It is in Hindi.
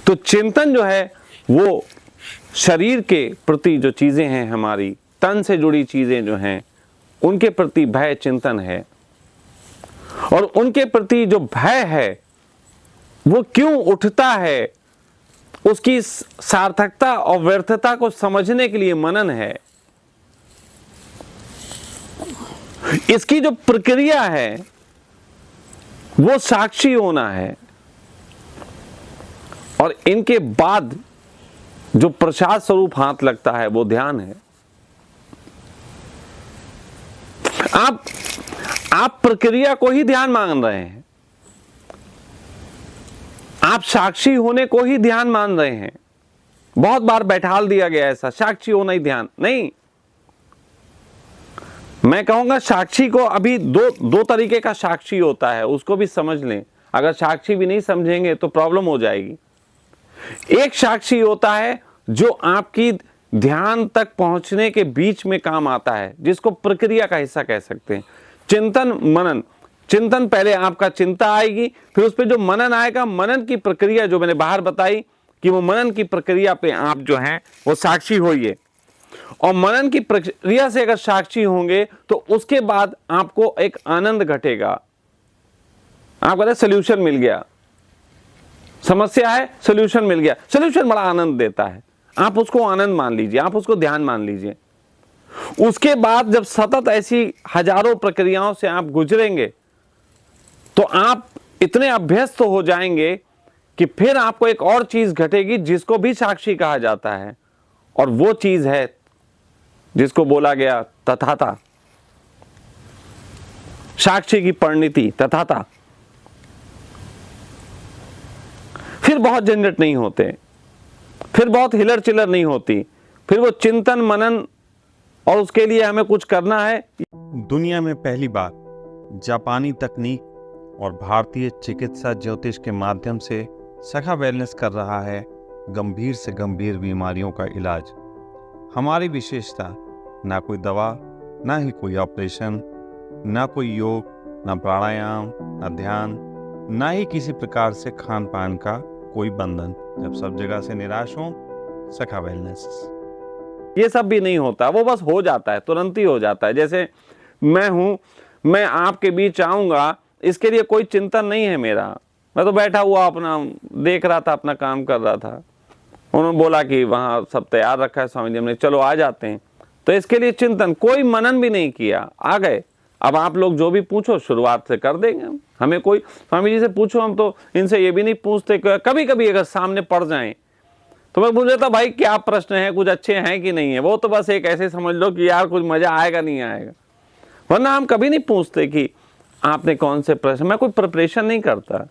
तो चिंतन जो है वो शरीर के प्रति जो चीजें हैं, हमारी तन से जुड़ी चीजें जो हैं, उनके प्रति भय चिंतन है। और उनके प्रति जो भय है वो क्यों उठता है, उसकी सार्थकता और व्यर्थता को समझने के लिए मनन है। इसकी जो प्रक्रिया है वो साक्षी होना है। और इनके बाद जो प्रसाद स्वरूप हाथ लगता है वो ध्यान है। आप प्रक्रिया को ही ध्यान मान रहे हैं, आप साक्षी होने को ही ध्यान मान रहे हैं। बहुत बार बैठाल दिया गया ऐसा, साक्षी होना ही ध्यान नहीं। मैं कहूंगा साक्षी को अभी दो तरीके का साक्षी होता है, उसको भी समझ लें। अगर साक्षी भी नहीं समझेंगे तो प्रॉब्लम हो जाएगी। एक साक्षी होता है जो आपकी ध्यान तक पहुंचने के बीच में काम आता है, जिसको प्रक्रिया का हिस्सा कह सकते हैं। चिंतन मनन, चिंतन पहले आपका चिंता आएगी, फिर उस पर जो मनन आएगा, मनन की प्रक्रिया जो मैंने बाहर बताई कि वो मनन की प्रक्रिया पे आप जो हैं वो साक्षी होइए। और मनन की प्रक्रिया से अगर साक्षी होंगे तो उसके बाद आपको एक आनंद घटेगा। आप कहते सोल्यूशन मिल गया, समस्या है सोल्यूशन मिल गया। सोल्यूशन बड़ा आनंद देता है, आप उसको आनंद मान लीजिए, आप उसको ध्यान मान लीजिए। उसके बाद जब सतत ऐसी हजारों प्रक्रियाओं से आप गुजरेंगे तो आप इतने अभ्यस्त हो जाएंगे कि फिर आपको एक और चीज घटेगी जिसको भी साक्षी कहा जाता है। और वो चीज है जिसको बोला गया तथाता, साक्षी की परिणति तथाता। फिर बहुत झंझट नहीं होते, फिर बहुत हिलर चिलर नहीं होती, फिर वो चिंतन मनन और उसके लिए हमें कुछ करना है। दुनिया में पहली बार जापानी तकनीक और भारतीय चिकित्सा ज्योतिष के माध्यम से सखा वेलनेस कर रहा है गंभीर से गंभीर बीमारियों का इलाज। हमारी विशेषता ना कोई दवा, ना ही कोई ऑपरेशन, ना कोई योग, ना प्राणायाम, ना ध्यान, ना ही किसी प्रकार से खान पान का कोई बंधन। जब सब जगह से निराश हो, सखा वेलनेस। ये सब भी नहीं होता, वो बस हो जाता है, तुरंत ही हो जाता है। जैसे मैं हूं, मैं आपके बीच आऊंगा, इसके लिए कोई चिंतन नहीं है मेरा। मैं तो बैठा हुआ अपना देख रहा था, अपना काम कर रहा था। उन्होंने बोला कि वहां सब तैयार रखा है स्वामी जी, हमने चलो आ जाते हैं। तो इसके लिए चिंतन, कोई मनन भी नहीं किया, आ गए। अब आप लोग जो भी पूछो शुरुआत से कर देंगे हम। हमें कोई स्वामी जी से पूछो, हम तो इनसे ये भी नहीं पूछते। कभी कभी अगर सामने पड़ जाए तो मैं पूछ लेता, भाई क्या प्रश्न है, कुछ अच्छे हैं कि नहीं है। वो तो बस एक ऐसे समझ लो कि यार कुछ मजा आएगा नहीं आएगा, वरना हम कभी नहीं पूछते कि आपने कौन से प्रश्न। मैं कोई प्रिपरेशन नहीं करता।